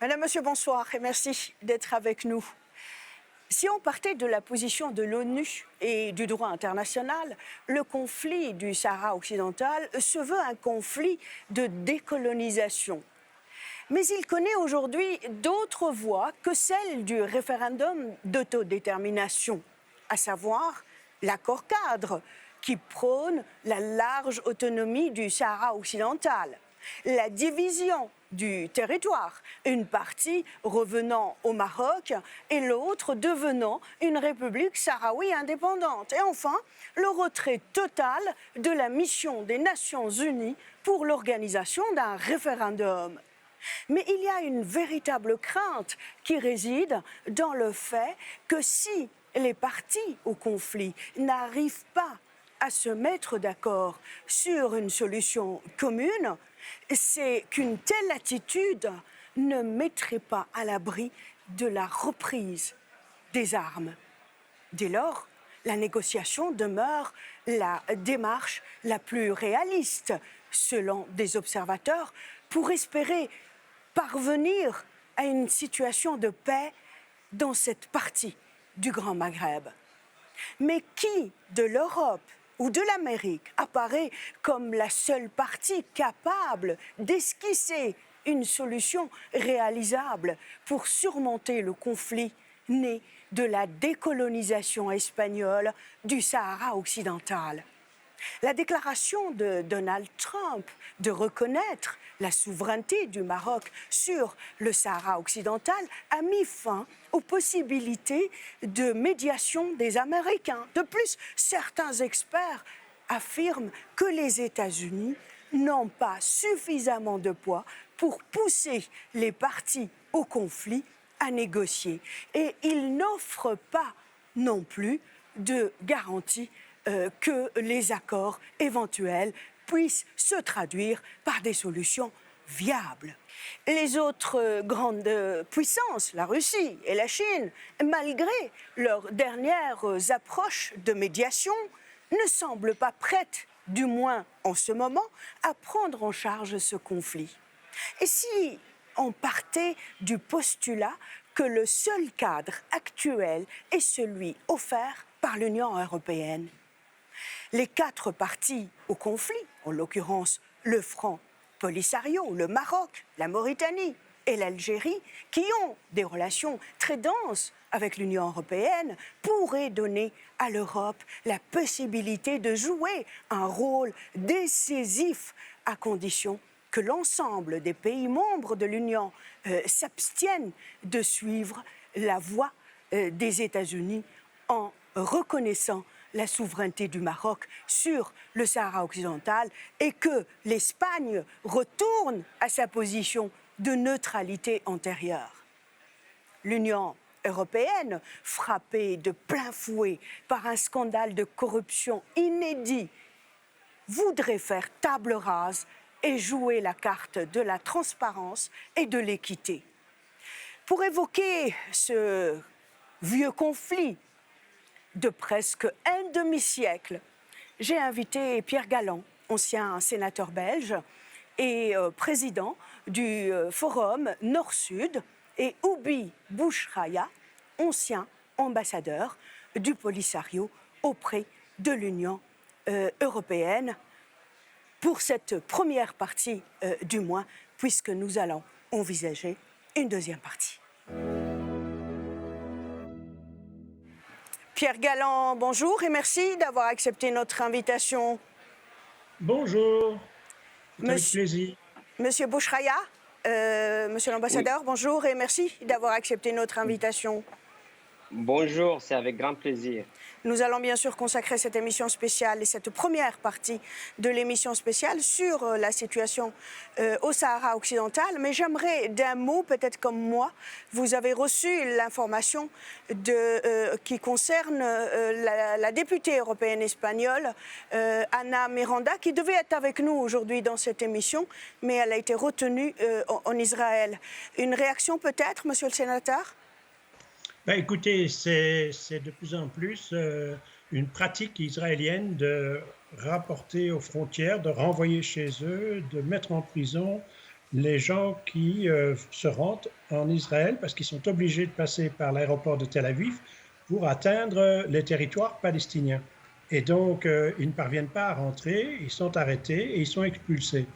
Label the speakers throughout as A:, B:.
A: Madame, Monsieur, bonsoir et merci d'être avec nous. Si on partait de la position de l'ONU et du droit international, le conflit du Sahara occidental se veut un conflit de décolonisation. Mais il connaît aujourd'hui d'autres voies que celle du référendum d'autodétermination, à savoir l'accord cadre qui prône la large autonomie du Sahara occidental, la division du territoire, une partie revenant au Maroc et l'autre devenant une république sahraoui indépendante. Et enfin, le retrait total de la mission des Nations Unies pour l'organisation d'un référendum. Mais il y a une véritable crainte qui réside dans le fait que si les parties au conflit n'arrivent pas à se mettre d'accord sur une solution commune, c'est qu'une telle attitude ne mettrait pas à l'abri de la reprise des armes. Dès lors, la négociation demeure la démarche la plus réaliste, selon des observateurs, pour espérer parvenir à une situation de paix dans cette partie du Grand Maghreb. Mais qui de l'Europe ou de l'Amérique apparaît comme la seule partie capable d'esquisser une solution réalisable pour surmonter le conflit né de la décolonisation espagnole du Sahara occidental? La déclaration de Donald Trump de reconnaître la souveraineté du Maroc sur le Sahara occidental a mis fin aux possibilités de médiation des Américains. De plus, certains experts affirment que les États-Unis n'ont pas suffisamment de poids pour pousser les parties au conflit à négocier. Et ils n'offrent pas non plus de garantie que les accords éventuels puissent se traduire par des solutions viables. Les autres grandes puissances, la Russie et la Chine, malgré leurs dernières approches de médiation, ne semblent pas prêtes, du moins en ce moment, à prendre en charge ce conflit. Et si on partait du postulat que le seul cadre actuel est celui offert par l'Union européenne? Les 4 parties au conflit, en l'occurrence le Front Polisario, le Maroc, la Mauritanie et l'Algérie, qui ont des relations très denses avec l'Union européenne, pourraient donner à l'Europe la possibilité de jouer un rôle décisif à condition que l'ensemble des pays membres de l'Union s'abstiennent de suivre la voie des États-Unis en reconnaissant la souveraineté du Maroc sur le Sahara occidental et que l'Espagne retourne à sa position de neutralité antérieure. L'Union européenne, frappée de plein fouet par un scandale de corruption inédit, voudrait faire table rase et jouer la carte de la transparence et de l'équité. Pour évoquer ce vieux conflit de presque un demi-siècle, j'ai invité Pierre Galland, ancien sénateur belge et président du Forum Nord-Sud, et Oubi Bouchraya, ancien ambassadeur du Polisario auprès de l'Union européenne, pour cette première partie du mois, puisque nous allons envisager une deuxième partie. Pierre Galland, bonjour et merci d'avoir accepté notre invitation.
B: Bonjour, c'est avec plaisir.
A: Monsieur Bouchraya, monsieur l'ambassadeur, oui. Bonjour et merci d'avoir accepté notre invitation.
C: Bonjour, c'est avec grand plaisir.
A: Nous allons bien sûr consacrer cette émission spéciale et cette première partie de l'émission spéciale sur la situation au Sahara occidental. Mais j'aimerais d'un mot, peut-être comme moi, vous avez reçu l'information qui concerne la députée européenne espagnole, Ana Miranda, qui devait être avec nous aujourd'hui dans cette émission, mais elle a été retenue en Israël. Une réaction peut-être, monsieur le sénateur ?
B: Écoutez, c'est de plus en plus une pratique israélienne de rapporter aux frontières, de renvoyer chez eux, de mettre en prison les gens qui se rendent en Israël parce qu'ils sont obligés de passer par l'aéroport de Tel Aviv pour atteindre les territoires palestiniens. Et donc, ils ne parviennent pas à rentrer, ils sont arrêtés et ils sont expulsés.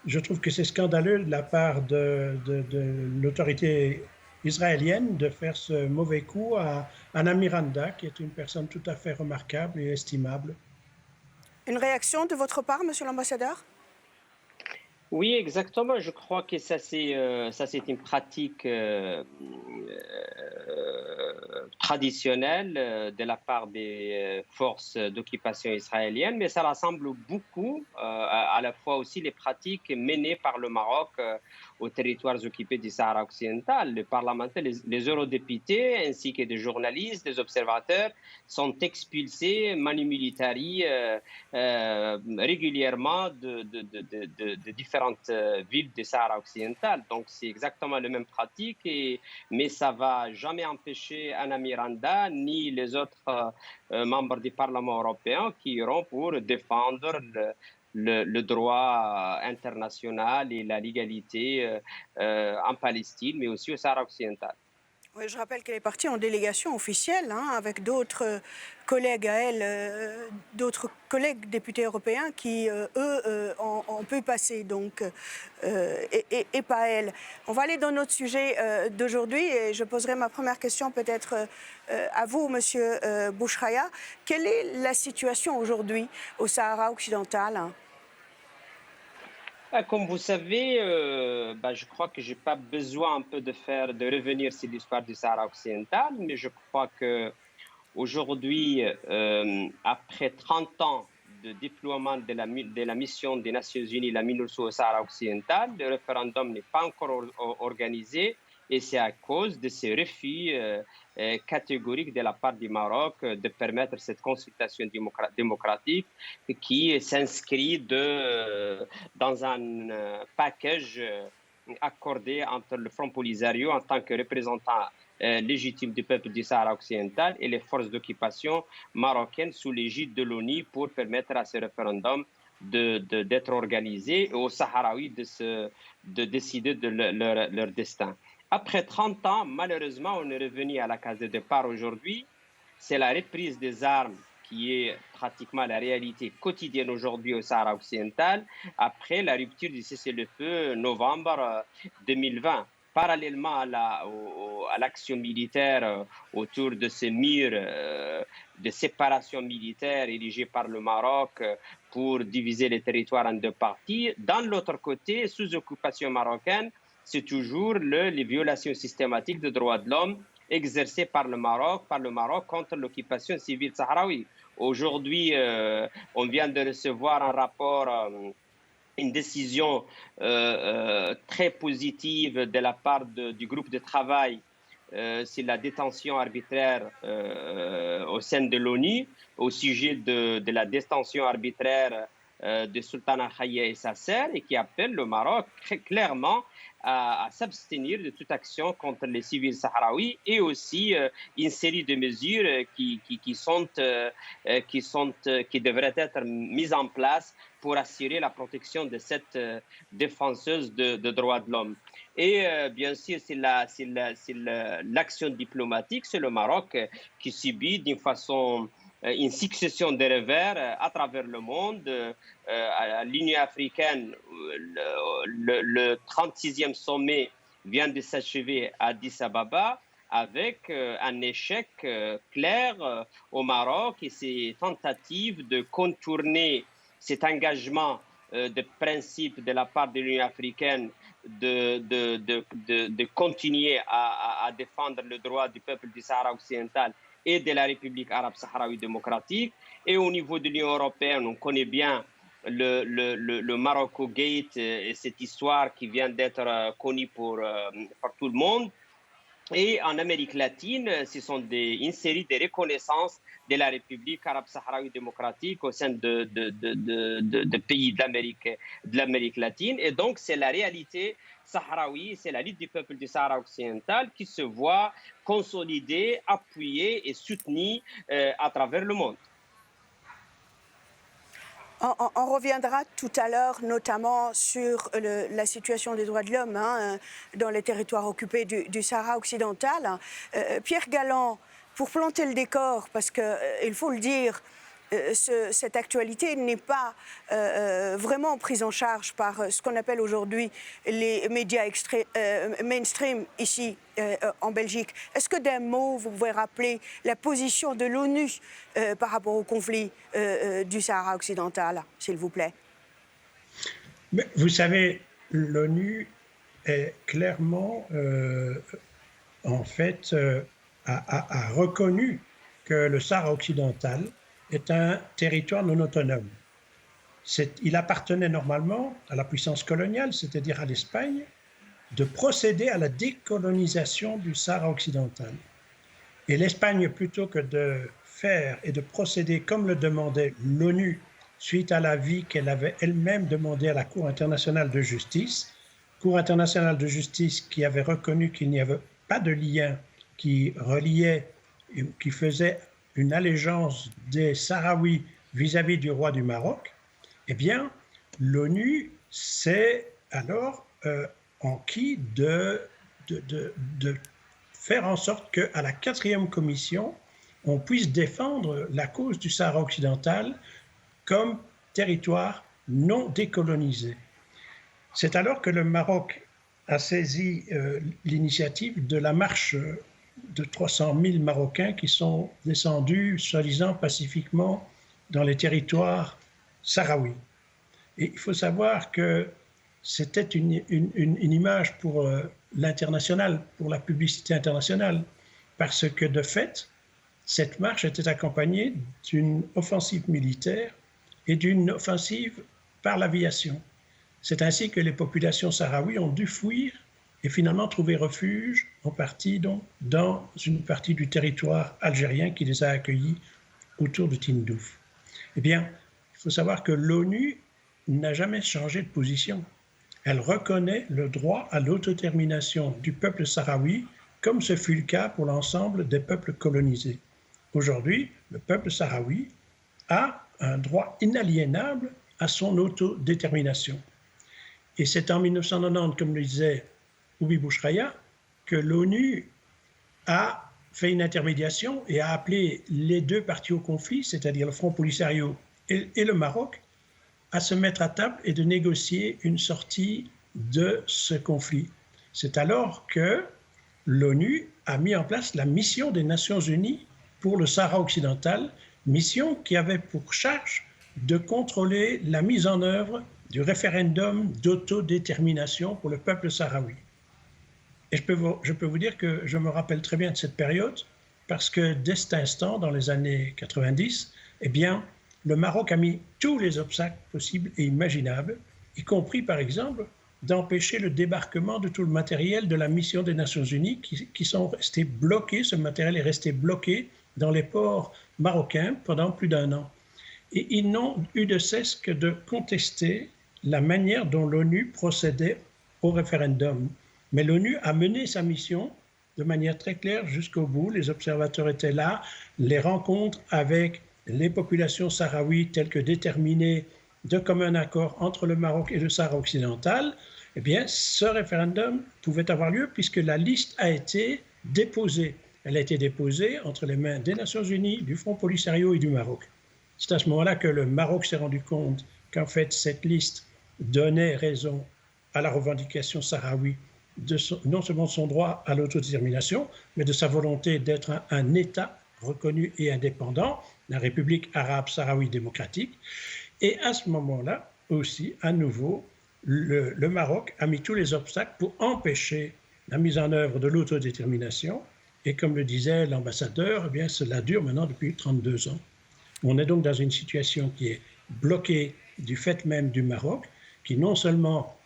B: Je trouve que c'est scandaleux de la part de l'autorité israélienne de faire ce mauvais coup à Namiranda, qui est une personne tout à fait remarquable et estimable.
A: Une réaction de votre part, monsieur l'ambassadeur?
C: Oui, exactement. Je crois que ça c'est une pratique traditionnelle de la part des forces d'occupation israéliennes, mais ça rassemble beaucoup à la fois aussi les pratiques menées par le Maroc aux territoires occupés du Sahara occidental. Les parlementaires, les eurodéputés, ainsi que des journalistes, des observateurs sont expulsés manu militari régulièrement de différentes villes du Sahara occidental. Donc, c'est exactement la même pratique, mais ça ne va jamais empêcher Anna Miranda ni les autres membres du Parlement européen qui iront pour défendre le droit international et la légalité en Palestine, mais aussi au Sahara occidental.
A: Oui, je rappelle qu'elle est partie en délégation officielle avec d'autres collègues à elle, d'autres collègues députés européens qui, eux, ont pu passer, donc, et pas elle. On va aller dans notre sujet d'aujourd'hui et je poserai ma première question peut-être à vous, Monsieur Bouchraya. Quelle est la situation aujourd'hui au Sahara occidental?
C: Comme vous savez, je crois que je n'ai pas besoin un peu de revenir sur l'histoire du Sahara occidental, mais je crois que aujourd'hui, après 30 ans de déploiement de la mission des Nations Unies, la MINURSO au Sahara occidental, le référendum n'est pas encore organisé et c'est à cause de ces refus catégoriques de la part du Maroc de permettre cette consultation démocratique qui s'inscrit dans un package accordé entre le Front Polisario en tant que représentant légitime du peuple du Sahara occidental et les forces d'occupation marocaines sous l'égide de l'ONU pour permettre à ce référendum d'être organisé et aux Sahraouis de décider de leur destin. Après 30 ans, malheureusement, on est revenu à la case de départ aujourd'hui. C'est la reprise des armes qui est pratiquement la réalité quotidienne aujourd'hui au Sahara occidental, après la rupture du cessez-le-feu novembre 2020. Parallèlement à l'action militaire autour de ces murs de séparation militaire érigés par le Maroc pour diviser les territoires en deux parties, dans l'autre côté, sous occupation marocaine, c'est toujours les violations systématiques des droits de l'homme exercées par le Maroc contre l'occupation civile sahraoui. Aujourd'hui, on vient de recevoir un rapport, une décision très positive de la part du groupe de travail sur la détention arbitraire au sein de l'ONU, au sujet de la détention arbitraire de Sultana Khaya et sa sœur, et qui appelle le Maroc très clairement à s'abstenir de toute action contre les civils sahraouis et aussi une série de mesures qui devraient être mises en place pour assurer la protection de cette défenseuse de droits de l'homme. Et bien sûr, c'est l'action diplomatique, c'est le Maroc qui subit d'une façon une succession de revers à travers le monde. À l'Union africaine, le 36e sommet vient de s'achever à Addis Ababa avec un échec clair au Maroc et ses tentatives de contourner cet engagement de principe de la part de l'Union africaine de continuer à défendre le droit du peuple du Sahara occidental et de la République arabe sahraoui démocratique. Et au niveau de l'Union européenne, on connaît bien le Morocco Gate et cette histoire qui vient d'être connue par tout le monde. Et en Amérique latine, ce sont une série de reconnaissances de la République arabe sahraoui démocratique au sein de pays de l'Amérique latine. Et donc, c'est la réalité sahraoui, c'est la lutte du peuple du Sahara occidental qui se voit consolidée, appuyée et soutenue à travers le monde.
A: On reviendra tout à l'heure notamment sur la situation des droits de l'homme dans les territoires occupés du Sahara occidental. Pierre Galland, pour planter le décor, parce qu'il faut le dire, cette actualité n'est pas vraiment prise en charge par ce qu'on appelle aujourd'hui les médias mainstream ici en Belgique. Est-ce que d'un mot, vous pouvez rappeler la position de l'ONU par rapport au conflit du Sahara occidental, s'il vous plaît?
B: Mais vous savez, l'ONU est clairement, en fait, a reconnu que le Sahara occidental est un territoire non autonome. Il appartenait normalement à la puissance coloniale, c'est-à-dire à l'Espagne, de procéder à la décolonisation du Sahara occidental. Et l'Espagne, plutôt que de faire et de procéder comme le demandait l'ONU, suite à l'avis qu'elle avait elle-même demandé à la Cour internationale de justice, Cour internationale de justice qui avait reconnu qu'il n'y avait pas de lien qui reliait, qui faisait une allégeance des Sahraouis vis-à-vis du roi du Maroc, eh bien, l'ONU s'est alors enquis de faire en sorte qu'à la 4e commission, on puisse défendre la cause du Sahara occidental comme territoire non décolonisé. C'est alors que le Maroc a saisi l'initiative de la marche de 300 000 Marocains qui sont descendus, soi-disant pacifiquement, dans les territoires sahraouis. Et il faut savoir que c'était une image pour l'international, pour la publicité internationale, parce que de fait, cette marche était accompagnée d'une offensive militaire et d'une offensive par l'aviation. C'est ainsi que les populations sahraouies ont dû fuir et finalement trouver refuge en partie donc, dans une partie du territoire algérien qui les a accueillis autour de Tindouf. Eh bien, il faut savoir que l'ONU n'a jamais changé de position. Elle reconnaît le droit à l'autodétermination du peuple sahraoui, comme ce fut le cas pour l'ensemble des peuples colonisés. Aujourd'hui, le peuple sahraoui a un droit inaliénable à son autodétermination. Et c'est en 1990, comme le disait Oubi Bouchraya, que l'ONU a fait une intermédiation et a appelé les deux parties au conflit, c'est-à-dire le Front Polisario et le Maroc, à se mettre à table et de négocier une sortie de ce conflit. C'est alors que l'ONU a mis en place la mission des Nations Unies pour le Sahara occidental, mission qui avait pour charge de contrôler la mise en œuvre du référendum d'autodétermination pour le peuple sahraoui. Et je peux vous dire que je me rappelle très bien de cette période parce que dès cet instant, dans les années 90, eh bien, le Maroc a mis tous les obstacles possibles et imaginables, y compris par exemple d'empêcher le débarquement de tout le matériel de la mission des Nations Unies qui sont restés bloqués, ce matériel est resté bloqué dans les ports marocains pendant plus d'1 an. Et ils n'ont eu de cesse que de contester la manière dont l'ONU procédait au référendum. Mais l'ONU a mené sa mission de manière très claire jusqu'au bout. Les observateurs étaient là. Les rencontres avec les populations sahraouies telles que déterminées de commun accord entre le Maroc et le Sahara occidental, eh bien, ce référendum pouvait avoir lieu puisque la liste a été déposée. Elle a été déposée entre les mains des Nations Unies, du Front Polisario et du Maroc. C'est à ce moment-là que le Maroc s'est rendu compte qu'en fait, cette liste donnait raison à la revendication sahraoui non seulement de son droit à l'autodétermination, mais de sa volonté d'être un État reconnu et indépendant, la République arabe sahraoui démocratique. Et à ce moment-là, aussi, à nouveau, le Maroc a mis tous les obstacles pour empêcher la mise en œuvre de l'autodétermination. Et comme le disait l'ambassadeur, eh bien, cela dure maintenant depuis 32 ans. On est donc dans une situation qui est bloquée du fait même du Maroc, qui non seulement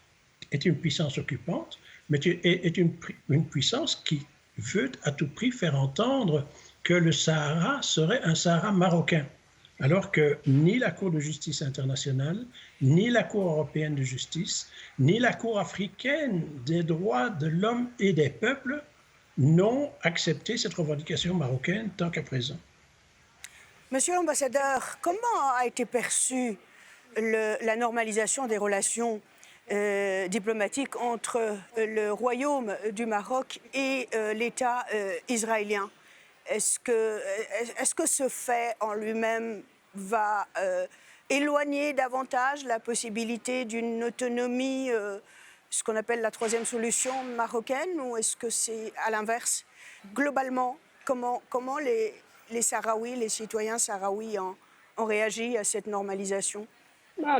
B: est une puissance occupante, mais est une puissance qui veut à tout prix faire entendre que le Sahara serait un Sahara marocain, alors que ni la Cour de justice internationale, ni la Cour européenne de justice, ni la Cour africaine des droits de l'homme et des peuples n'ont accepté cette revendication marocaine tant qu'à présent.
A: Monsieur l'ambassadeur, comment a été perçue la normalisation des relations diplomatiques entre le Royaume du Maroc et l'État israélien. Est-ce que ce fait en lui-même va éloigner davantage la possibilité d'une autonomie, ce qu'on appelle la troisième solution marocaine, ou est-ce que c'est à l'inverse? Globalement, comment les Sahraouis, les citoyens sahraouis ont réagi à cette normalisation?
C: La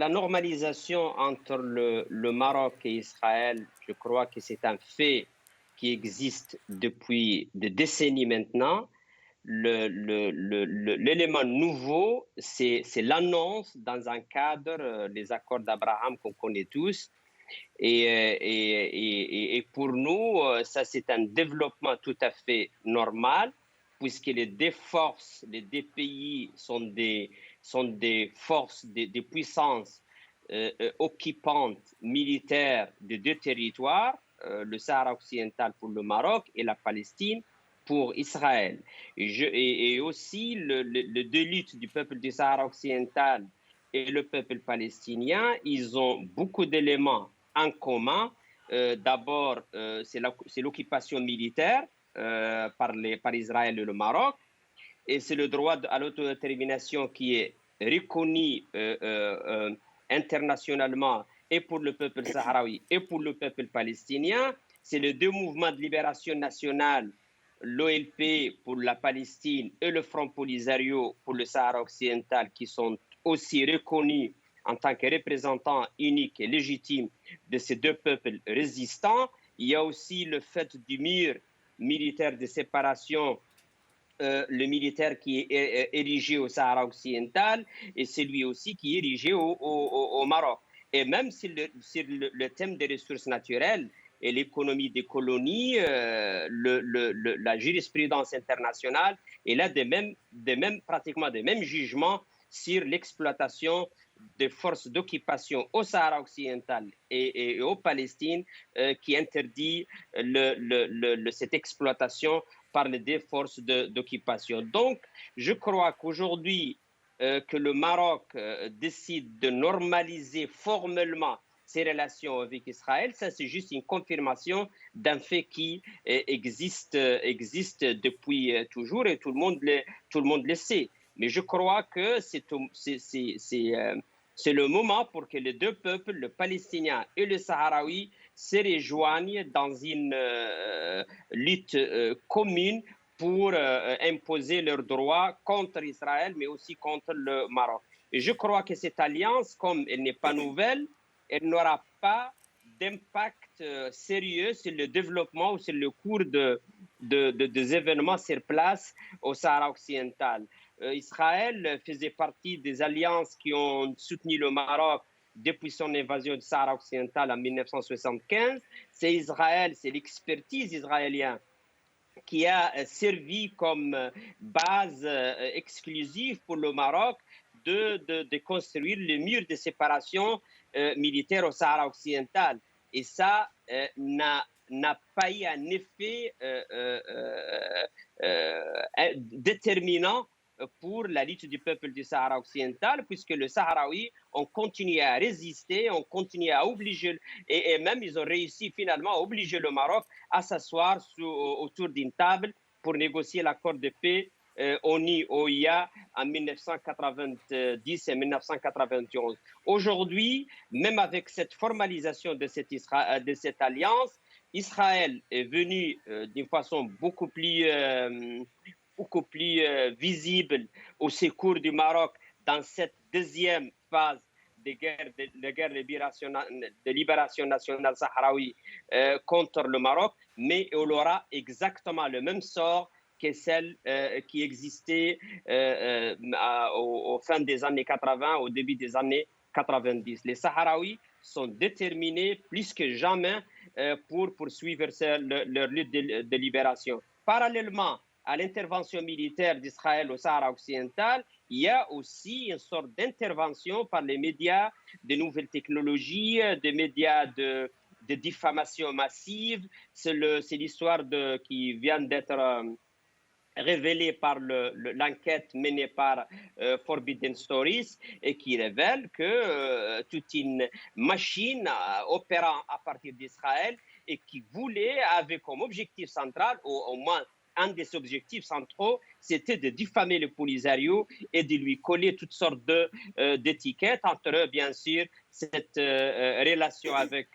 C: normalisation entre le Maroc et Israël, je crois que c'est un fait qui existe depuis des décennies maintenant. L'élément nouveau, c'est l'annonce dans un cadre, les accords d'Abraham qu'on connaît tous. Et pour nous, ça c'est un développement tout à fait normal, puisque les deux forces, les deux pays sont des forces, des puissances occupantes militaires de deux territoires, le Sahara occidental pour le Maroc et la Palestine pour Israël. Et aussi le deux luttes du peuple du Sahara occidental et le peuple palestinien, ils ont beaucoup d'éléments en commun. D'abord, c'est l'occupation militaire par Israël et le Maroc, et c'est le droit à l'autodétermination qui est reconnu internationalement et pour le peuple sahraoui et pour le peuple palestinien. C'est les deux mouvements de libération nationale, l'OLP pour la Palestine et le Front Polisario pour le Sahara occidental, qui sont aussi reconnus en tant que représentants uniques et légitimes de ces deux peuples résistants. Il y a aussi le fait du mur militaire de séparation, le militaire qui est érigé au Sahara occidental, et celui aussi qui est érigé au Maroc. Et même sur le thème des ressources naturelles et l'économie des colonies, la jurisprudence internationale est là pratiquement des mêmes jugements sur l'exploitation des forces d'occupation au Sahara occidental et aux Palestine, qui interdit cette exploitation par les deux forces d'occupation. Donc, je crois qu'aujourd'hui, que le Maroc décide de normaliser formellement ses relations avec Israël, ça c'est juste une confirmation d'un fait qui existe depuis toujours, et tout le monde le sait. Mais je crois que c'est le moment pour que les deux peuples, le palestinien et le sahraoui, se rejoignent dans une lutte commune pour imposer leurs droits contre Israël, mais aussi contre le Maroc. Et je crois que cette alliance, comme elle n'est pas nouvelle, elle n'aura pas d'impact sérieux sur le développement ou sur le cours des événements sur place au Sahara occidental. Israël faisait partie des alliances qui ont soutenu le Maroc depuis son invasion du Sahara occidental en 1975. C'est Israël, c'est l'expertise israélienne qui a servi comme base exclusive pour le Maroc de construire le mur de séparation militaire au Sahara occidental. Et ça n'a pas eu un effet déterminant pour la lutte du peuple du Sahara occidental, puisque le Sahraoui ont continué à résister, ont continué à obliger, et même ils ont réussi finalement à obliger le Maroc à s'asseoir autour d'une table pour négocier l'accord de paix ONU-OIA en 1990 et 1991. Aujourd'hui, même avec cette formalisation de cette alliance, Israël est venu d'une façon beaucoup plus visible au secours du Maroc dans cette deuxième phase de guerre de libération nationale sahraoui contre le Maroc, mais elle aura exactement le même sort que celle qui existait au fin des années 80, au début des années 90. Les Sahraouis sont déterminés plus que jamais pour poursuivre leur lutte de libération. Parallèlement à l'intervention militaire d'Israël au Sahara occidental, il y a aussi une sorte d'intervention par les médias de nouvelles technologies, des médias de diffamation massive. C'est l'histoire qui vient d'être révélé par l'enquête menée par Forbidden Stories et qui révèle que toute une machine opérant à partir d'Israël et qui avait comme objectif central, ou au moins un des objectifs centraux, c'était de diffamer le Polisario et de lui coller toutes sortes d'étiquettes, entre eux, bien sûr, cette relation avec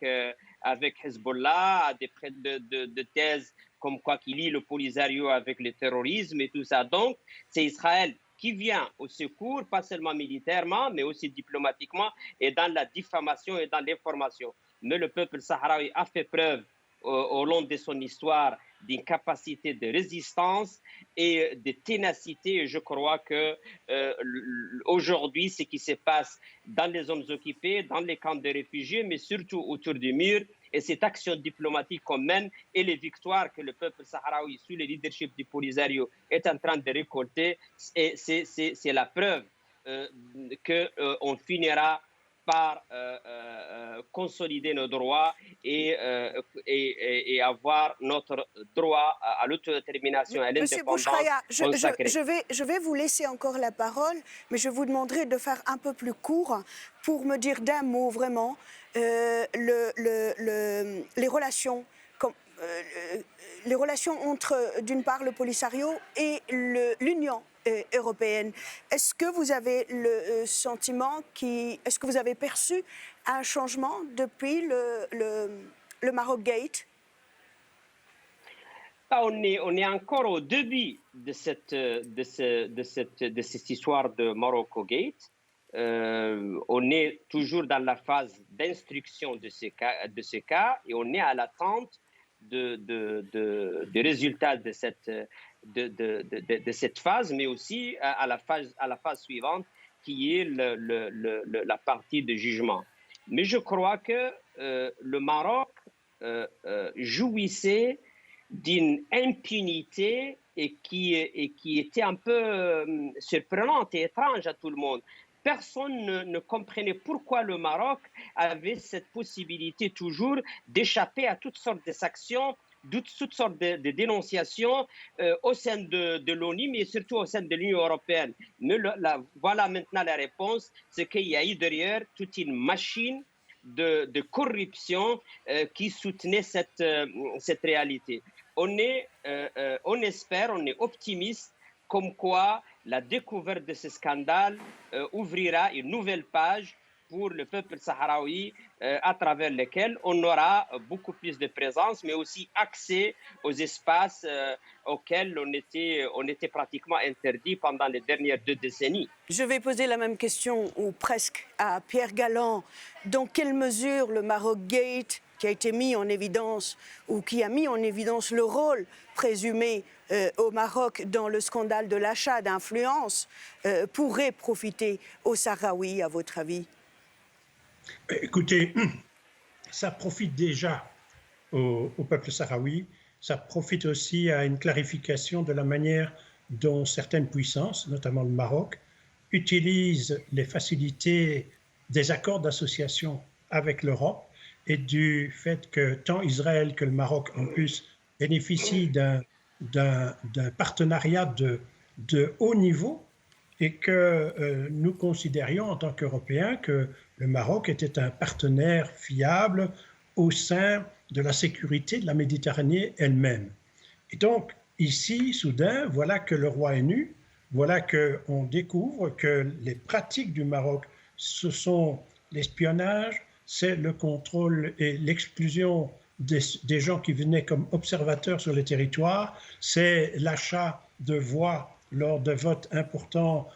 C: Hezbollah, de thèses comme quoi qu'il lie le Polisario avec le terrorisme et tout ça. Donc, c'est Israël qui vient au secours, pas seulement militairement, mais aussi diplomatiquement, et dans la diffamation et dans l'information. Mais le peuple sahraoui a fait preuve au long de son histoire d'une capacité de résistance et de ténacité. Et je crois que aujourd'hui, ce qui se passe dans les zones occupées, dans les camps de réfugiés, mais surtout autour du mur, et cette action diplomatique qu'on mène et les victoires que le peuple sahraoui, sous le leadership du Polisario, est en train de récolter, c'est la preuve qu'on finira par consolider nos droits et avoir notre droit à l'autodétermination et à l'indépendance consacré.
A: Je vais vous laisser encore la parole, mais je vous demanderai de faire un peu plus court pour me dire d'un mot vraiment les relations entre, d'une part, le Polisario et l'Union européenne. Est-ce que vous avez le sentiment est-ce que vous avez perçu un changement depuis le Maroc Gate?
C: On est encore au début de cette histoire de Morocco Gate. On est toujours dans la phase d'instruction de ce cas et on est à l'attente des résultats de cette phase, mais aussi à la phase suivante qui est la partie de jugement. Mais je crois que le Maroc jouissait d'une impunité et qui était un peu surprenante et étrange à tout le monde. Personne ne comprenait pourquoi le Maroc avait cette possibilité toujours d'échapper à toutes sortes d'actions, toutes sortes de dénonciations au sein de l'ONU, mais surtout au sein de l'Union européenne. Mais voilà maintenant la réponse, c'est qu'il y a eu derrière toute une machine de corruption qui soutenait cette réalité. On espère, on est optimiste comme quoi la découverte de ce scandale ouvrira une nouvelle page pour le peuple sahraoui à travers lequel on aura beaucoup plus de présence, mais aussi accès aux espaces auxquels on était pratiquement interdit pendant les dernières 2 décennies.
A: Je vais poser la même question, ou presque, à Pierre Galland. Dans quelle mesure le Maroc Gate, qui a été mis en évidence, ou qui a mis en évidence le rôle présumé au Maroc dans le scandale de l'achat d'influence, pourrait profiter aux Sahraouis, à votre avis?
B: Écoutez, ça profite déjà au peuple sahraoui, ça profite aussi à une clarification de la manière dont certaines puissances, notamment le Maroc, utilisent les facilités des accords d'association avec l'Europe et du fait que tant Israël que le Maroc en plus bénéficient d'un partenariat de haut niveau et que nous considérions en tant qu'Européens que le Maroc était un partenaire fiable au sein de la sécurité de la Méditerranée elle-même. Et donc, ici, soudain, voilà que le roi est nu, voilà qu'on découvre que les pratiques du Maroc, ce sont l'espionnage, c'est le contrôle et l'exclusion des gens qui venaient comme observateurs sur le territoire, c'est l'achat de voix lors de votes importants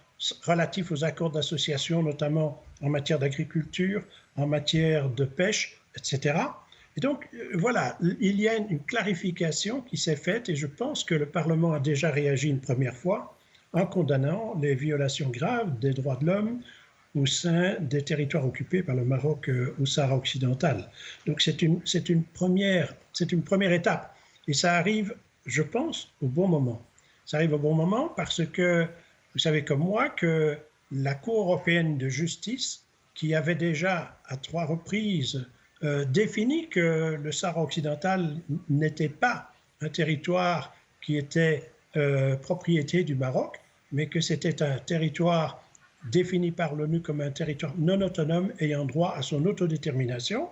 B: relatifs aux accords d'association, notamment en matière d'agriculture, en matière de pêche, etc. Et donc, voilà, il y a une clarification qui s'est faite et je pense que le Parlement a déjà réagi une première fois en condamnant les violations graves des droits de l'homme au sein des territoires occupés par le Maroc au Sahara occidental. Donc, c'est une première étape et ça arrive, je pense, au bon moment. Ça arrive au bon moment parce que, vous savez comme moi, que la Cour européenne de justice, qui avait déjà à 3 reprises défini que le Sahara occidental n'était pas un territoire qui était propriété du Maroc, mais que c'était un territoire défini par l'ONU comme un territoire non autonome ayant droit à son autodétermination.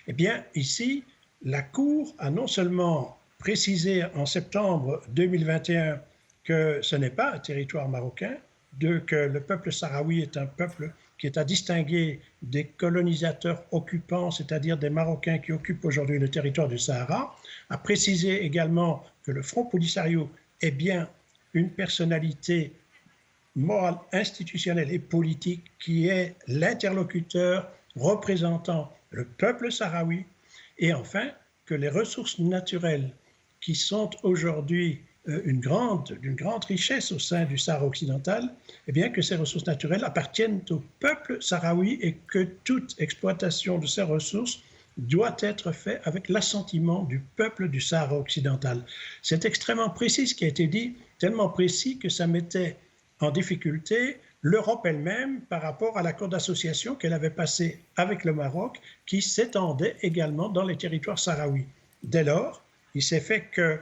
B: Eh bien, ici, la Cour a non seulement précisé en septembre 2021 que ce n'est pas un territoire marocain, que le peuple sahraoui est un peuple qui est à distinguer des colonisateurs occupants, c'est-à-dire des Marocains qui occupent aujourd'hui le territoire du Sahara, a précisé également que le Front Polisario est bien une personnalité morale, institutionnelle et politique qui est l'interlocuteur représentant le peuple sahraoui, et enfin que les ressources naturelles qui sont aujourd'hui d'une grande richesse au sein du Sahara occidental, eh bien que ces ressources naturelles appartiennent au peuple sahraoui et que toute exploitation de ces ressources doit être faite avec l'assentiment du peuple du Sahara occidental. C'est extrêmement précis ce qui a été dit, tellement précis que ça mettait en difficulté l'Europe elle-même par rapport à l'accord d'association qu'elle avait passé avec le Maroc, qui s'étendait également dans les territoires sahraouis. Dès lors, il s'est fait que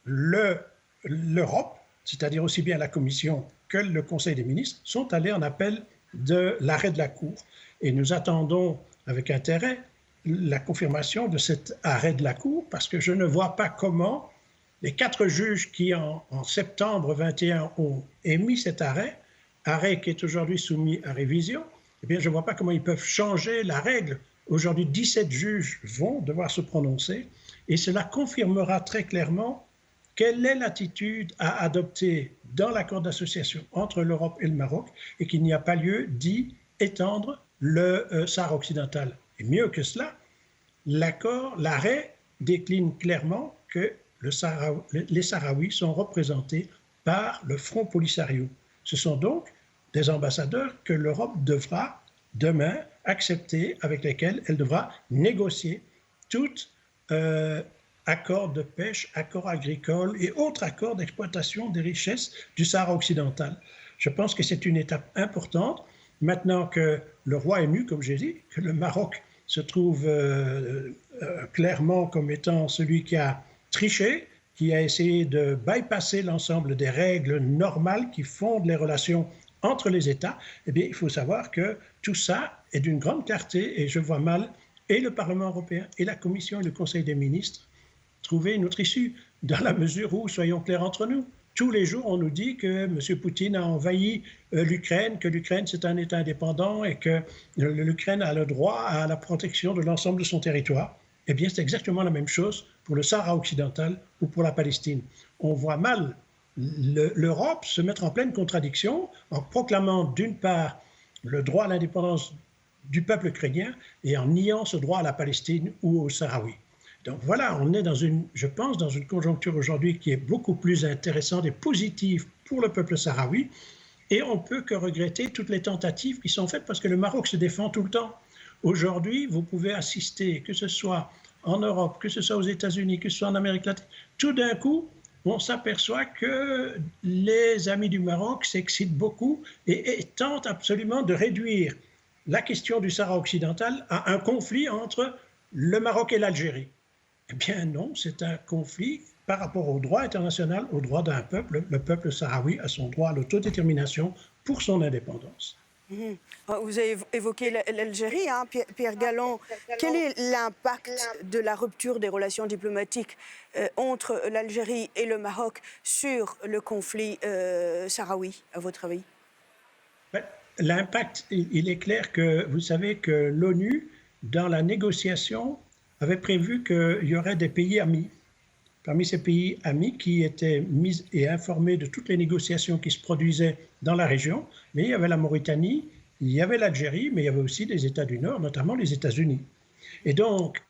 B: l'Europe, c'est-à-dire aussi bien la Commission que le Conseil des ministres, sont allés en appel de l'arrêt de la Cour. Et nous attendons avec intérêt la confirmation de cet arrêt de la Cour, parce que je ne vois pas comment les 4 juges qui, en septembre 21, ont émis cet arrêt qui est aujourd'hui soumis à révision, eh bien, je ne vois pas comment ils peuvent changer la règle. Aujourd'hui, 17 juges vont devoir se prononcer et cela confirmera très clairement quelle est l'attitude à adopter dans l'accord d'association entre l'Europe et le Maroc et qu'il n'y a pas lieu d'y étendre le Sahara occidental. Et mieux que cela, l'arrêt décline clairement que les Sahraouis sont représentés par le Front Polisario. Ce sont donc des ambassadeurs que l'Europe devra demain accepter, avec lesquels elle devra négocier tout accord de pêche, accord agricole et autres accords d'exploitation des richesses du Sahara occidental. Je pense que c'est une étape importante. Maintenant que le roi est nu, comme j'ai dit, que le Maroc se trouve clairement comme étant celui qui a triché, qui a essayé de bypasser l'ensemble des règles normales qui fondent les relations entre les États, eh bien, il faut savoir que tout ça est d'une grande clarté et je vois mal et le Parlement européen et la Commission et le Conseil des ministres trouver une autre issue, dans la mesure où, soyons clairs entre nous, tous les jours on nous dit que M. Poutine a envahi l'Ukraine, que l'Ukraine c'est un État indépendant et que l'Ukraine a le droit à la protection de l'ensemble de son territoire. Eh bien, c'est exactement la même chose pour le Sahara occidental ou pour la Palestine. On voit mal l'Europe se mettre en pleine contradiction en proclamant d'une part le droit à l'indépendance du peuple ukrainien et en niant ce droit à la Palestine ou aux Sahraouis. Donc voilà, on est je pense, dans une conjoncture aujourd'hui qui est beaucoup plus intéressante et positive pour le peuple sahraoui et on ne peut que regretter toutes les tentatives qui sont faites parce que le Maroc se défend tout le temps. Aujourd'hui, vous pouvez assister, que ce soit en Europe, que ce soit aux États-Unis, que ce soit en Amérique latine, tout d'un coup, on s'aperçoit que les amis du Maroc s'excitent beaucoup et tentent absolument de réduire la question du Sahara occidental à un conflit entre le Maroc et l'Algérie. Eh bien non, c'est un conflit par rapport au droit international, au droit d'un peuple. Le peuple sahraoui a son droit à l'autodétermination pour son indépendance.
A: Vous avez évoqué l'Algérie, hein, Pierre Gallon. Quel est l'impact de la rupture des relations diplomatiques entre l'Algérie et le Maroc sur le conflit sahraoui, à votre avis?
B: L'impact, il est clair que vous savez que l'ONU, dans la négociation, avait prévu qu'il y aurait des pays amis. Parmi ces pays amis qui étaient mis et informés de toutes les négociations qui se produisaient dans la région, mais il y avait la Mauritanie, il y avait l'Algérie, mais il y avait aussi des États du Nord, notamment les États-Unis. Et donc,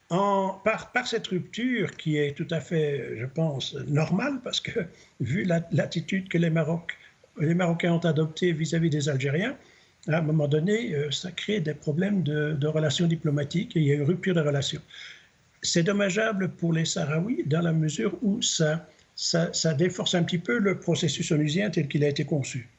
B: par cette rupture qui est tout à fait, je pense, normale, parce que vu l'attitude que les Marocains ont adoptée vis-à-vis des Algériens, à un moment donné, ça crée des problèmes de relations diplomatiques et il y a une rupture de relations. C'est dommageable pour les Sahraouis dans la mesure où ça déforce un petit peu le processus onusien tel qu'il a été conçu.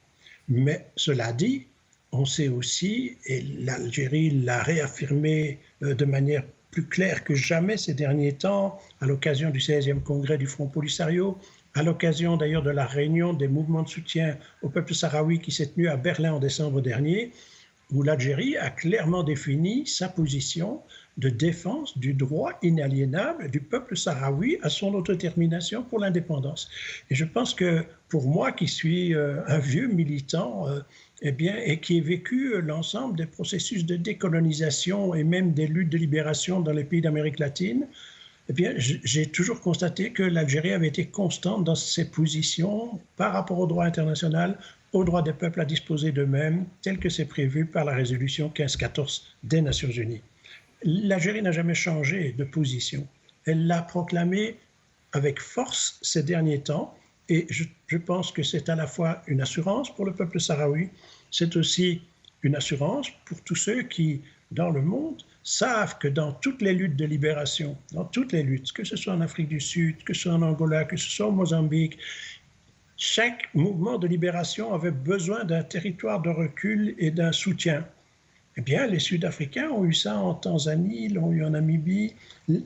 B: Mais cela dit, on sait aussi, et l'Algérie l'a réaffirmé de manière plus claire que jamais ces derniers temps, à l'occasion du 16e congrès du Front Polisario, à l'occasion d'ailleurs de la réunion des mouvements de soutien au peuple sahraoui qui s'est tenue à Berlin en décembre dernier, où l'Algérie a clairement défini sa position de défense du droit inaliénable du peuple sahraoui à son autodétermination pour l'indépendance. Et je pense que pour moi, qui suis un vieux militant, eh bien, et qui ai vécu l'ensemble des processus de décolonisation et même des luttes de libération dans les pays d'Amérique latine, eh bien, j'ai toujours constaté que l'Algérie avait été constante dans ses positions par rapport au droit international, au droit des peuples à disposer d'eux-mêmes, tel que c'est prévu par la résolution 1514 des Nations Unies. L'Algérie n'a jamais changé de position. Elle l'a proclamé avec force ces derniers temps, et je pense que c'est à la fois une assurance pour le peuple sahraoui, c'est aussi une assurance pour tous ceux qui, dans le monde, savent que dans toutes les luttes de libération, dans toutes les luttes, que ce soit en Afrique du Sud, que ce soit en Angola, que ce soit au Mozambique, chaque mouvement de libération avait besoin d'un territoire de recul et d'un soutien. Eh bien, les Sud-Africains ont eu ça en Tanzanie, l'ont eu en Namibie.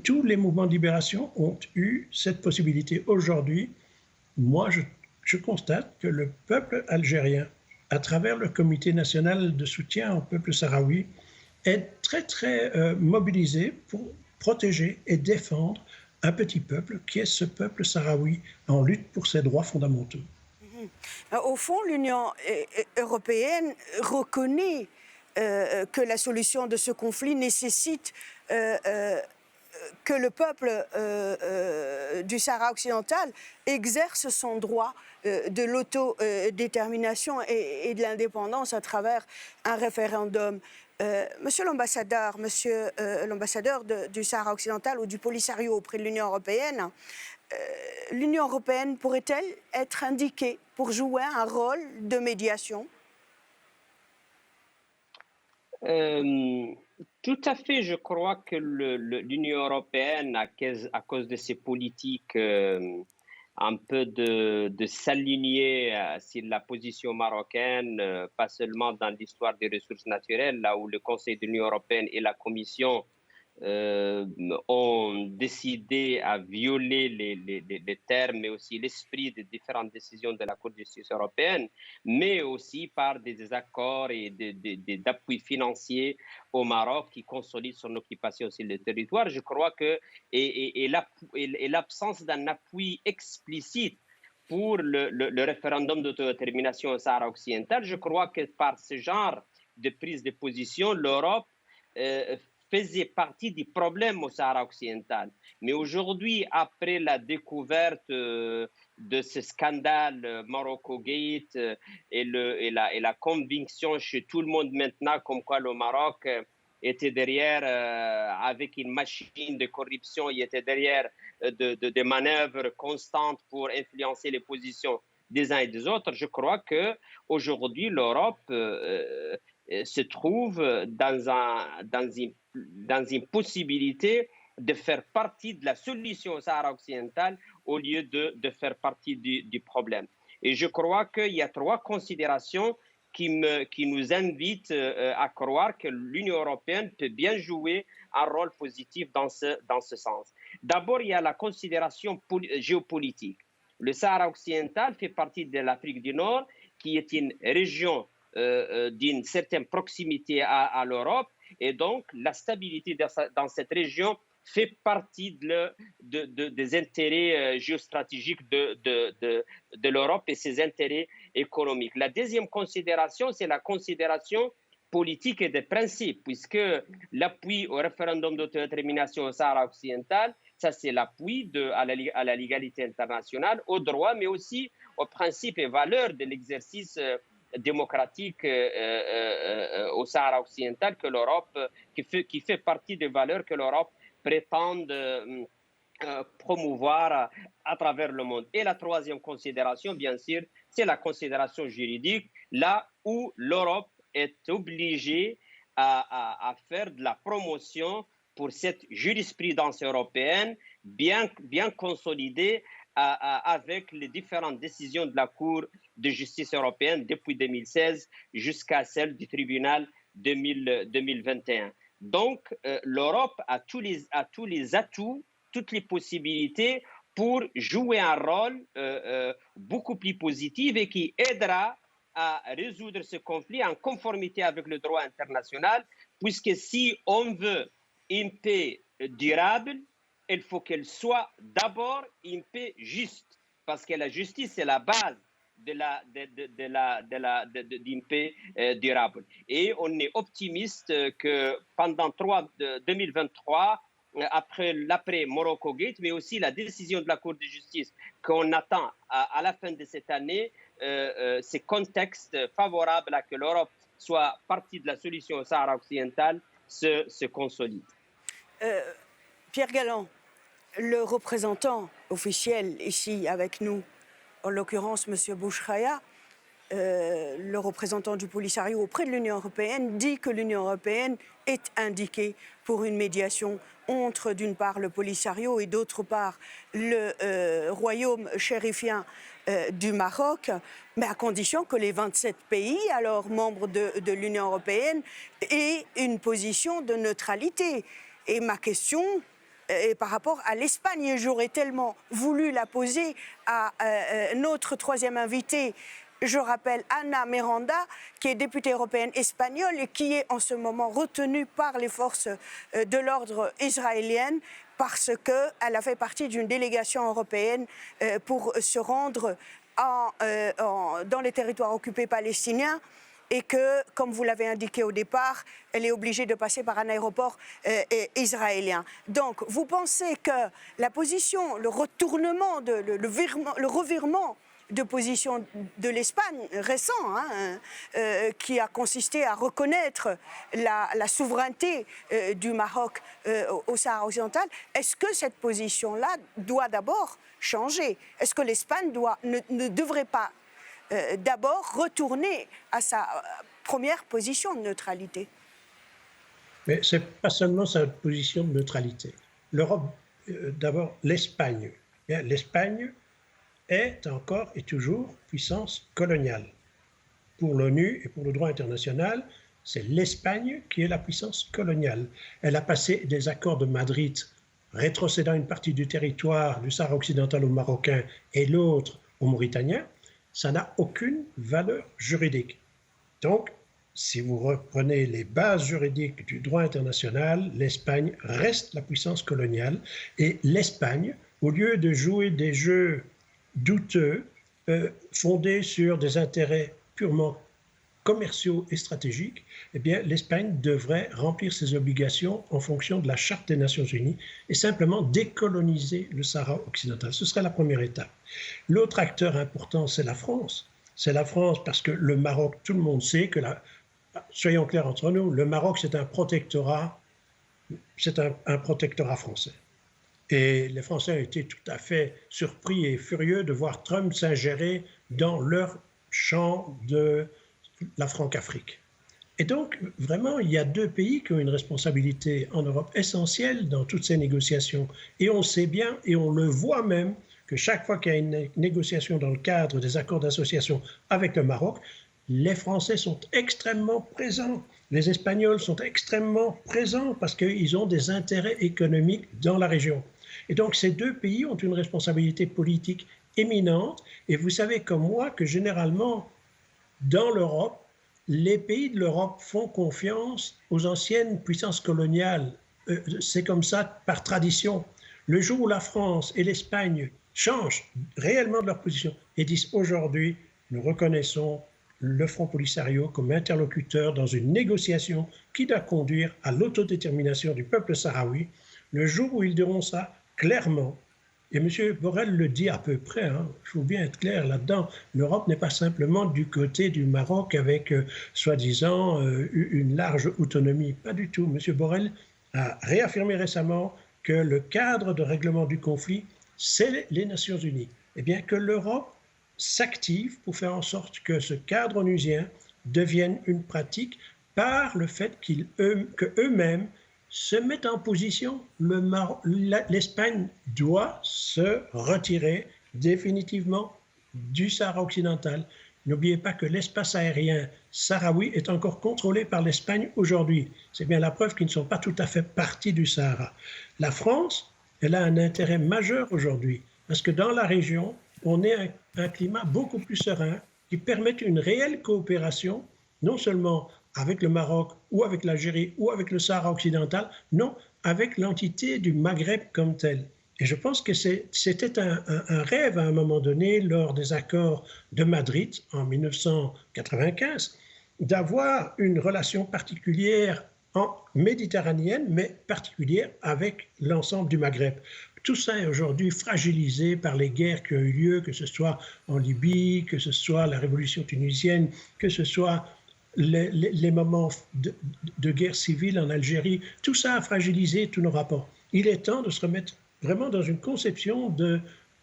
B: Tous les mouvements de libération ont eu cette possibilité. Aujourd'hui, moi, je constate que le peuple algérien, à travers le Comité national de soutien au peuple sahraoui, est très mobilisé pour protéger et défendre un petit peuple qui est ce peuple sahraoui en lutte pour ses droits fondamentaux.
A: Au fond, l'Union européenne reconnaît que la solution de ce conflit nécessite que le peuple du Sahara occidental exerce son droit de l'autodétermination et de l'indépendance à travers un référendum. Monsieur l'ambassadeur du Sahara occidental ou du Polisario auprès de l'Union européenne pourrait-elle être indiquée pour jouer un rôle de médiation?
C: Tout à fait, je crois que l'Union européenne, à cause de ses politiques, un peu de s'aligner sur la position marocaine, pas seulement dans l'histoire des ressources naturelles, là où le Conseil de l'Union européenne et la Commission ont décidé à violer les termes, mais aussi l'esprit des différentes décisions de la Cour de justice européenne, mais aussi par des accords et d'appuis financiers au Maroc qui consolident son occupation sur le territoire. Je crois que et l'absence d'un appui explicite pour le référendum d'autodétermination au Sahara occidental, je crois que par ce genre de prise de position, l'Europe faisait partie du problème au Sahara occidental. Mais aujourd'hui, après la découverte de ce scandale Morocco Gate et la conviction chez tout le monde maintenant comme quoi le Maroc était derrière, avec une machine de corruption, il était derrière de manœuvres constantes pour influencer les positions des uns et des autres, je crois qu'aujourd'hui, l'Europe se trouve dans une possibilité de faire partie de la solution au Sahara occidental au lieu de faire partie du problème. Et je crois qu'il y a trois considérations qui nous invitent à croire que l'Union européenne peut bien jouer un rôle positif dans ce sens. D'abord, il y a la considération géopolitique. Le Sahara occidental fait partie de l'Afrique du Nord, qui est une région d'une certaine proximité à l'Europe, et donc la stabilité dans cette région fait partie des intérêts géostratégiques de l'Europe et ses intérêts économiques. La deuxième considération, c'est la considération politique et de principe, puisque l'appui au référendum d'autodétermination au Sahara occidental, ça c'est l'appui à la légalité internationale, au droit, mais aussi aux principes et valeurs de l'exercice démocratique au Sahara occidental que l'Europe, qui fait partie des valeurs que l'Europe prétend promouvoir à travers le monde. Et la troisième considération, bien sûr, c'est la considération juridique, là où l'Europe est obligée à faire de la promotion pour cette jurisprudence européenne bien consolidée avec les différentes décisions de la Cour de justice européenne depuis 2016 jusqu'à celle du tribunal 2021. Donc, l'Europe a tous les atouts, toutes les possibilités pour jouer un rôle beaucoup plus positif et qui aidera à résoudre ce conflit en conformité avec le droit international, puisque si on veut une paix durable, il faut qu'elle soit d'abord une paix juste, parce que la justice, c'est la base d'une paix durable. Et on est optimiste que pendant 2023, après l'après Morocco Gate, mais aussi la décision de la Cour de justice qu'on attend à la fin de cette année, ces contextes favorables à que l'Europe soit partie de la solution au Sahara occidental se consolident.
A: Pierre Galland, le représentant officiel ici avec nous, en l'occurrence M. Bouchraya, le représentant du Polisario auprès de l'Union européenne, dit que l'Union européenne est indiquée pour une médiation entre, d'une part, le Polisario et, d'autre part, le royaume chérifien du Maroc, mais à condition que les 27 pays, alors membres de l'Union européenne, aient une position de neutralité. Et ma question est par rapport à l'Espagne. J'aurais tellement voulu la poser à notre troisième invité. Je rappelle Ana Miranda, qui est députée européenne espagnole et qui est en ce moment retenue par les forces de l'ordre israéliennes parce qu'elle a fait partie d'une délégation européenne pour se rendre dans les territoires occupés palestiniens et que, comme vous l'avez indiqué au départ, elle est obligée de passer par un aéroport israélien. Donc, vous pensez que la position, le retournement, le revirement de position de l'Espagne récent, qui a consisté à reconnaître la souveraineté du Maroc au Sahara occidental, est-ce que cette position-là doit d'abord changer? Est-ce que l'Espagne ne devrait pas d'abord retourner à sa première position de neutralité?
B: Mais ce n'est pas seulement sa position de neutralité. L'Europe, d'abord l'Espagne. L'Espagne est encore et toujours puissance coloniale. Pour l'ONU et pour le droit international, c'est l'Espagne qui est la puissance coloniale. Elle a passé des accords de Madrid rétrocédant une partie du territoire du Sahara occidental aux Marocains et l'autre aux Mauritaniens. Ça n'a aucune valeur juridique. Donc, si vous reprenez les bases juridiques du droit international, l'Espagne reste la puissance coloniale et l'Espagne, au lieu de jouer des jeux douteux, fondés sur des intérêts purement commerciaux et stratégiques, eh bien, l'Espagne devrait remplir ses obligations en fonction de la Charte des Nations Unies et simplement décoloniser le Sahara occidental. Ce serait la première étape. L'autre acteur important, c'est la France. C'est la France parce que le Maroc, tout le monde sait que, soyons clairs entre nous, le Maroc, c'est un protectorat français. Et les Français ont été tout à fait surpris et furieux de voir Trump s'ingérer dans leur champ de la Franc-Afrique. Et donc, vraiment, il y a deux pays qui ont une responsabilité en Europe essentielle dans toutes ces négociations. Et on sait bien, et on le voit même, que chaque fois qu'il y a une négociation dans le cadre des accords d'association avec le Maroc, les Français sont extrêmement présents. Les Espagnols sont extrêmement présents parce qu'ils ont des intérêts économiques dans la région. Et donc, ces deux pays ont une responsabilité politique éminente. Et vous savez comme moi que généralement, dans l'Europe, les pays de l'Europe font confiance aux anciennes puissances coloniales. C'est comme ça par tradition. Le jour où la France et l'Espagne changent réellement de leur position et disent aujourd'hui, nous reconnaissons le Front Polisario comme interlocuteur dans une négociation qui doit conduire à l'autodétermination du peuple sahraoui, le jour où ils diront ça clairement, et M. Borrell le dit à peu près, il faut bien être clair là-dedans, l'Europe n'est pas simplement du côté du Maroc avec, soi-disant, une large autonomie. Pas du tout. M. Borrell a réaffirmé récemment que le cadre de règlement du conflit, c'est les Nations Unies. Eh bien, que l'Europe s'active pour faire en sorte que ce cadre onusien devienne une pratique par le fait qu'eux-mêmes se mettent en position. L'Espagne doit se retirer définitivement du Sahara occidental. N'oubliez pas que l'espace aérien sahraoui est encore contrôlé par l'Espagne aujourd'hui. C'est bien la preuve qu'ils ne sont pas tout à fait partis du Sahara. La France, elle a un intérêt majeur aujourd'hui. parce que dans la région, on est un climat beaucoup plus serein qui permet une réelle coopération, non seulement avec le Maroc ou avec l'Algérie ou avec le Sahara occidental, non, avec l'entité du Maghreb comme tel. Et je pense que c'était un rêve à un moment donné, lors des accords de Madrid en 1995, d'avoir une relation particulière en méditerranéenne, mais particulière avec l'ensemble du Maghreb. Tout ça est aujourd'hui fragilisé par les guerres qui ont eu lieu, que ce soit en Libye, que ce soit la révolution tunisienne, que ce soit les moments de guerre civile en Algérie. Tout ça a fragilisé tous nos rapports. Il est temps de se remettre vraiment dans une conception de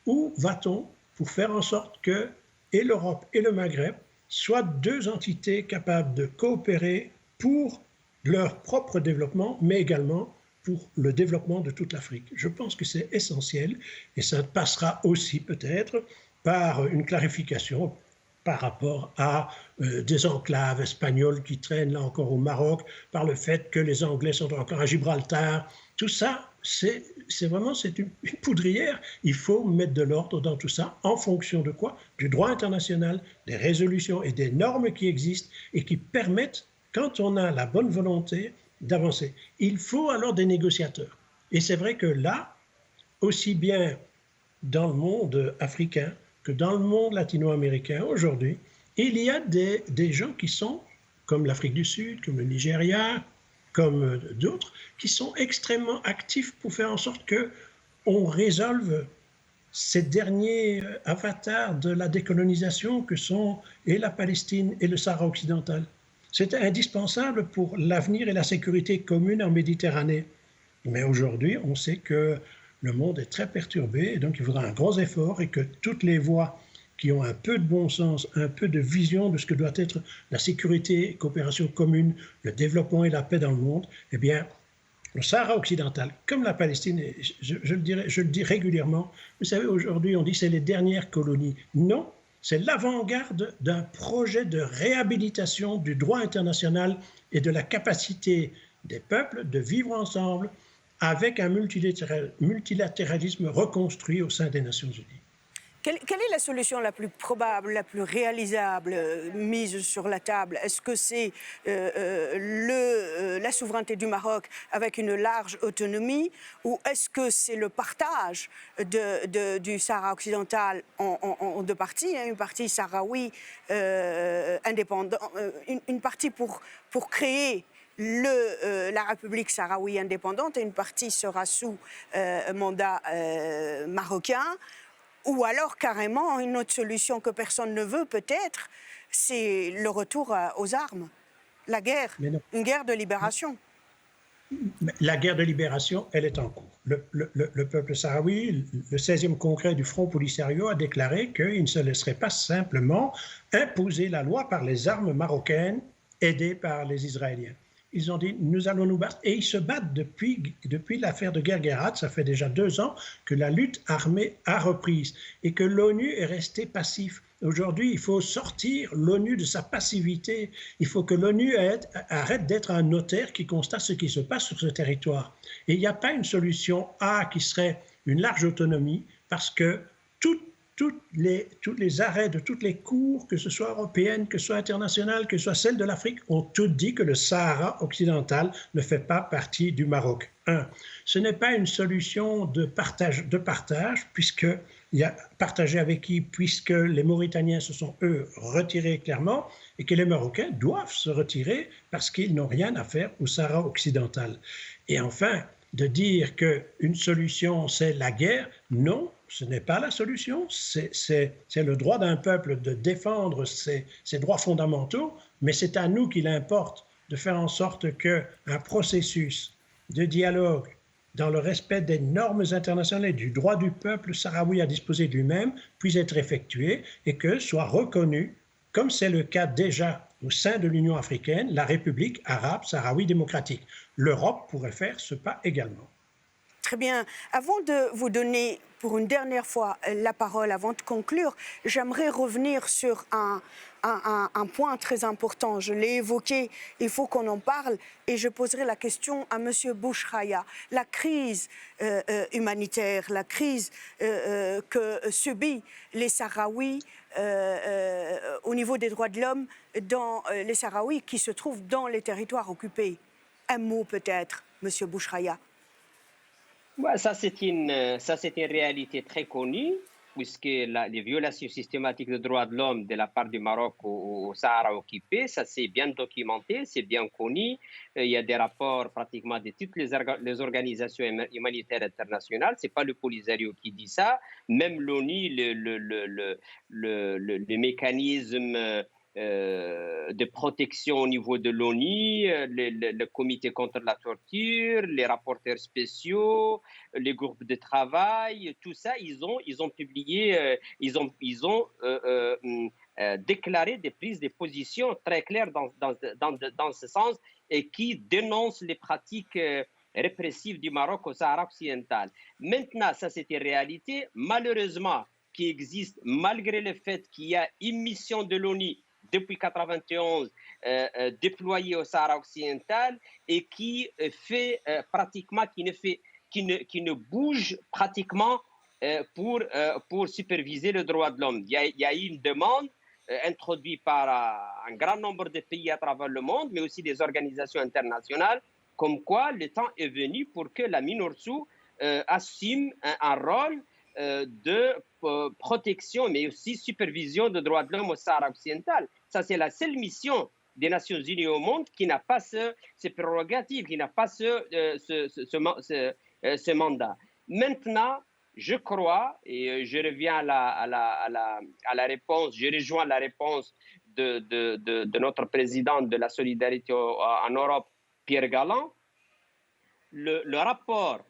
B: où va-t-on pour faire en sorte que et l'Europe et le Maghreb soient deux entités capables de coopérer pour leur propre développement, mais également pour le développement de toute l'Afrique. Je pense que c'est essentiel et ça passera aussi peut-être par une clarification par rapport à des enclaves espagnoles qui traînent là encore au Maroc, par le fait que les Anglais sont encore à Gibraltar. Tout ça, c'est vraiment une poudrière. Il faut mettre de l'ordre dans tout ça en fonction de quoi? Du droit international, des résolutions et des normes qui existent et qui permettent, quand on a la bonne volonté, d'avancer. Il faut alors des négociateurs. Et c'est vrai que là, aussi bien dans le monde africain que dans le monde latino-américain aujourd'hui, il y a des gens qui sont, comme l'Afrique du Sud, comme le Nigeria, comme d'autres, qui sont extrêmement actifs pour faire en sorte qu'on résolve ces derniers avatars de la décolonisation que sont et la Palestine et le Sahara occidental. C'est indispensable pour l'avenir et la sécurité commune en Méditerranée. Mais aujourd'hui, on sait que le monde est très perturbé et donc il faudra un gros effort et que toutes les voies qui ont un peu de bon sens, un peu de vision de ce que doit être la sécurité, coopération commune, le développement et la paix dans le monde, eh bien, le Sahara occidental, comme la Palestine, je le dis régulièrement, vous savez, aujourd'hui, on dit que c'est les dernières colonies. Non, c'est l'avant-garde d'un projet de réhabilitation du droit international et de la capacité des peuples de vivre ensemble avec un multilatéralisme reconstruit au sein des Nations Unies.
A: Quelle est la solution la plus probable, la plus réalisable mise sur la table? Est-ce que c'est la souveraineté du Maroc avec une large autonomie ou est-ce que c'est le partage du Sahara occidental en deux parties, hein, une partie sahraoui indépendante, une partie pour créer la République sahraoui indépendante et une partie sera sous mandat marocain? Ou alors, carrément, une autre solution que personne ne veut, peut-être, c'est le retour aux armes, la guerre, une guerre de libération.
B: La guerre de libération, elle est en cours. Le peuple sahraoui, le 16e congrès du Front Polisario a déclaré qu'il ne se laisserait pas simplement imposer la loi par les armes marocaines aidées par les Israéliens. Ils ont dit, nous allons nous battre. Et ils se battent depuis l'affaire de Guerguerat. Ça fait déjà 2 ans que la lutte armée a repris et que l'ONU est restée passif. Aujourd'hui, il faut sortir l'ONU de sa passivité. Il faut que l'ONU arrête d'être un notaire qui constate ce qui se passe sur ce territoire. Et il n'y a pas une solution A qui serait une large autonomie parce que tous les arrêts de toutes les cours, que ce soit européennes, que ce soit internationales, que ce soit celles de l'Afrique, ont toutes dit que le Sahara occidental ne fait pas partie du Maroc. Ce n'est pas une solution de partage, puisque il y a partagé avec qui, puisque les Mauritaniens se sont, eux, retirés clairement, et que les Marocains doivent se retirer parce qu'ils n'ont rien à faire au Sahara occidental. Et enfin, de dire qu'une solution, c'est la guerre, non, ce n'est pas la solution, c'est le droit d'un peuple de défendre ses droits fondamentaux, mais c'est à nous qu'il importe de faire en sorte qu'un processus de dialogue dans le respect des normes internationales et du droit du peuple sahraoui à disposer de lui-même puisse être effectué et que soit reconnu, comme c'est le cas déjà au sein de l'Union africaine, la République arabe sahraoui démocratique. L'Europe pourrait faire ce pas également.
A: Très bien. Avant de vous donner pour une dernière fois la parole, avant de conclure, j'aimerais revenir sur un point très important. Je l'ai évoqué, il faut qu'on en parle et je poserai la question à M. Bouchraya. La crise humanitaire, la crise que subit les Sahraouis au niveau des droits de l'homme, dans les Sahraouis qui se trouvent dans les territoires occupés. Un mot peut-être, M. Bouchraya.
C: Ouais, ça, c'est une réalité très connue, puisque les violations systématiques des droits de l'homme de la part du Maroc au Sahara occupé, ça c'est bien documenté, c'est bien connu. Il y a des rapports pratiquement de toutes les organisations humanitaires internationales. C'est pas le Polisario qui dit ça. Même l'ONU, le mécanisme de protection au niveau de l'ONU, le comité contre la torture, les rapporteurs spéciaux, les groupes de travail, tout ça, ils ont publié, ils ont déclaré des prises de position très claires dans ce sens et qui dénoncent les pratiques répressives du Maroc au Sahara occidental. Maintenant, ça c'est une réalité, malheureusement, qui existe malgré le fait qu'il y a une mission de l'ONU depuis 1991 déployée au Sahara occidental et qui fait pratiquement, qui ne bouge pratiquement pour superviser le droit de l'homme. Il y a eu une demande introduite par un grand nombre de pays à travers le monde, mais aussi des organisations internationales, comme quoi le temps est venu pour que la MINURSO assume un rôle de protection, mais aussi supervision des droits de l'homme au Sahara occidental. Ça, c'est la seule mission des Nations Unies au monde qui n'a pas ces prérogatives, qui n'a pas ce mandat. Maintenant, je crois, et je reviens à la réponse, je rejoins la réponse de notre président de la solidarité en Europe, Pierre Galland. Le rapport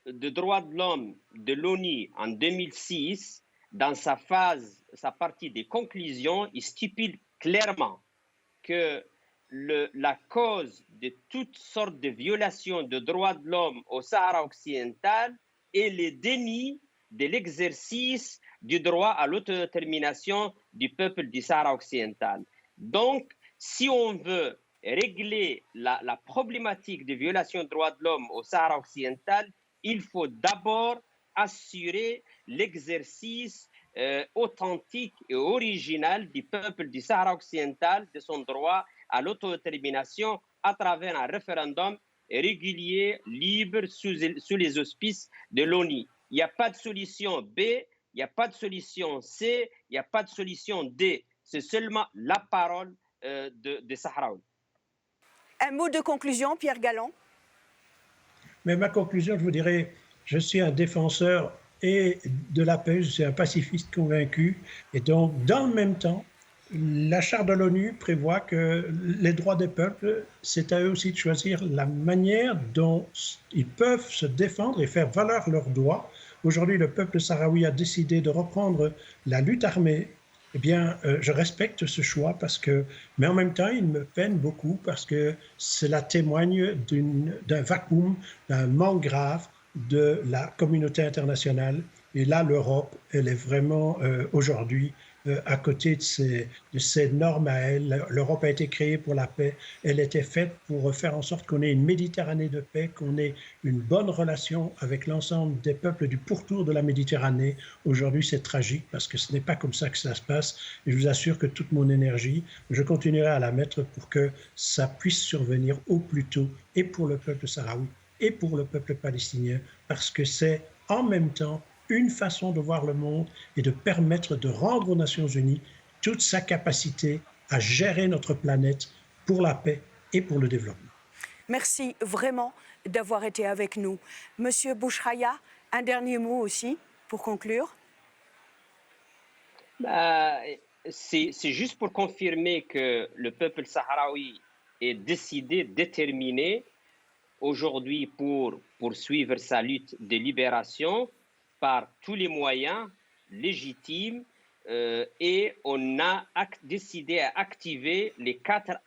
C: de droits de l'homme de l'ONU en 2006, dans sa partie des conclusions, il stipule clairement que la cause de toutes sortes de violations de droits de l'homme au Sahara occidental est le déni de l'exercice du droit à l'autodétermination du peuple du Sahara occidental. Donc, si on veut régler la problématique des violations de droits de l'homme au Sahara occidental, il faut d'abord assurer l'exercice authentique et original du peuple du Sahara occidental de son droit à l'autodétermination à travers un référendum régulier, libre, sous les auspices de l'ONU. Il n'y a pas de solution B, il n'y a pas de solution C, il n'y a pas de solution D. C'est seulement la parole des Sahraouis.
A: Un mot de conclusion, Pierre Galland.
B: Mais ma conclusion, je vous dirais, je suis un défenseur et de la paix, je suis un pacifiste convaincu. Et donc, dans le même temps, la charte de l'ONU prévoit que les droits des peuples, c'est à eux aussi de choisir la manière dont ils peuvent se défendre et faire valoir leurs droits. Aujourd'hui, le peuple sahraoui a décidé de reprendre la lutte armée. Eh bien, je respecte ce choix mais en même temps, il me peine beaucoup parce que cela témoigne d'un vacuum, d'un manque grave de la communauté internationale. Et là, l'Europe, elle est vraiment aujourd'hui à côté de ses normes à elle. L'Europe a été créée pour la paix. Elle était faite pour faire en sorte qu'on ait une Méditerranée de paix, qu'on ait une bonne relation avec l'ensemble des peuples du pourtour de la Méditerranée. Aujourd'hui, c'est tragique parce que ce n'est pas comme ça que ça se passe. Et je vous assure que toute mon énergie, je continuerai à la mettre pour que ça puisse survenir au plus tôt et pour le peuple sahraoui et pour le peuple palestinien, parce que c'est en même temps une façon de voir le monde et de permettre de rendre aux Nations Unies toute sa capacité à gérer notre planète pour la paix et pour le développement.
A: Merci vraiment d'avoir été avec nous. Monsieur Bouchraya, un dernier mot aussi pour conclure.
C: C'est juste pour confirmer que le peuple sahraoui est décidé, déterminé aujourd'hui pour poursuivre sa lutte de libération par tous les moyens légitimes et on a décidé à activer les 4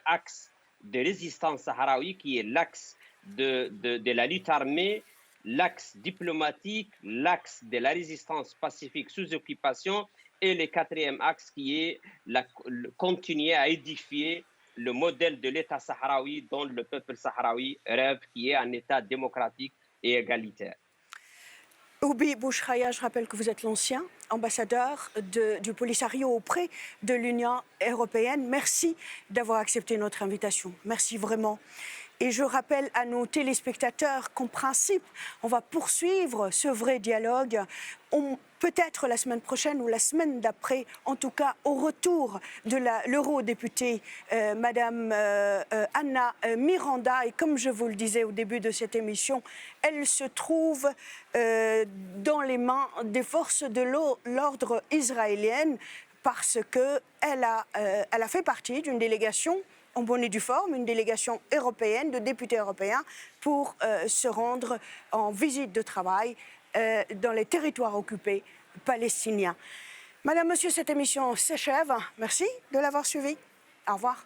C: axes de résistance sahraoui qui est l'axe de la lutte armée, l'axe diplomatique, l'axe de la résistance pacifique sous occupation et le quatrième axe qui est continuer à édifier le modèle de l'État sahraoui dont le peuple sahraoui rêve, qui est un État démocratique et égalitaire.
A: Oubi Bouchraya, je rappelle que vous êtes l'ancien ambassadeur du Polisario auprès de l'Union européenne. Merci d'avoir accepté notre invitation. Merci vraiment. Et je rappelle à nos téléspectateurs qu'en principe, on va poursuivre ce vrai dialogue, peut-être la semaine prochaine ou la semaine d'après, en tout cas au retour de l'eurodéputée Madame Anna Miranda. Et comme je vous le disais au début de cette émission, elle se trouve dans les mains des forces de l'ordre israéliennes parce qu'elle a fait partie d'une délégation en bonne et due forme, une délégation européenne de députés européens pour se rendre en visite de travail dans les territoires occupés palestiniens. Madame, Monsieur, cette émission s'achève. Merci de l'avoir suivie. Au revoir.